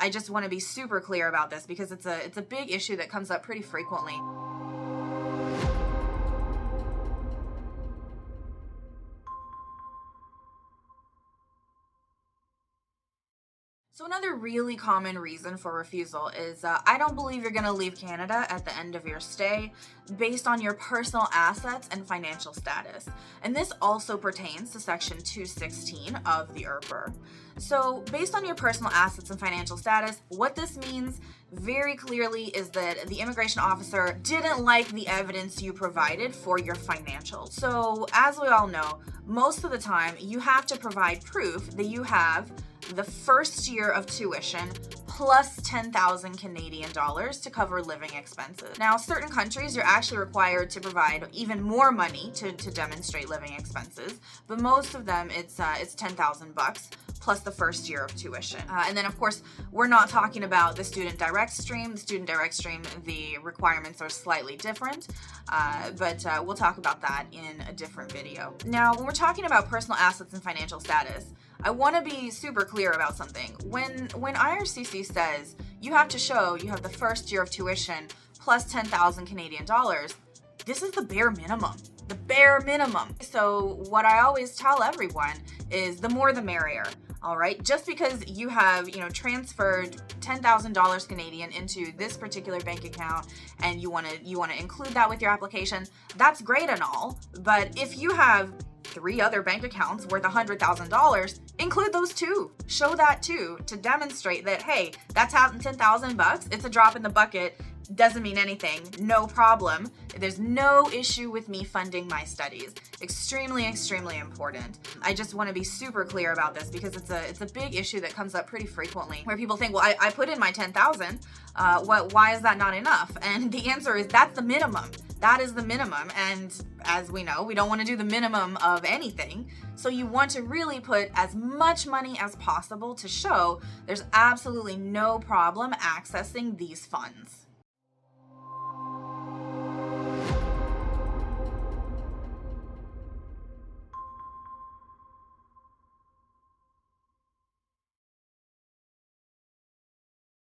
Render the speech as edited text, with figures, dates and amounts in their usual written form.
I just want to be super clear about this because it's a big issue that comes up pretty frequently. So another really common reason for refusal is I don't believe you're going to leave Canada at the end of your stay based on your personal assets and financial status. And this also pertains to Section 216 of the IRPR. So based on your personal assets and financial status, what this means very clearly is that the immigration officer didn't like the evidence you provided for your financials. So as we all know, most of the time you have to provide proof that you have the first year of tuition plus 10,000 Canadian dollars to cover living expenses. Now, certain countries, you're actually required to provide even more money to demonstrate living expenses, but most of them, it's 10,000 bucks plus the first year of tuition. And then, of course, we're not talking about the student direct stream. The student direct stream, the requirements are slightly different, but we'll talk about that in a different video. Now, when we're talking about personal assets and financial status, I want to be super clear about something. When IRCC says you have to show you have the first year of tuition plus 10,000 Canadian dollars, this is the bare minimum. The bare minimum. So what I always tell everyone is the more the merrier. All right, just because you have, transferred $10,000 Canadian into this particular bank account and you want to include that with your application, that's great and all. But if you have 3 other bank accounts worth $100,000, include those too. Show that too to demonstrate that, hey, that's 10,000 bucks. It's a drop in the bucket. Doesn't mean anything. No problem. There's no issue with me funding my studies. Extremely, extremely important. I just want to be super clear about this because it's a big issue that comes up pretty frequently where people think, well, I put in my 10,000. Why is that not enough? And the answer is that's the minimum. That is the minimum. And as we know, we don't want to do the minimum of anything. So you want to really put as much money as possible to show there's absolutely no problem accessing these funds.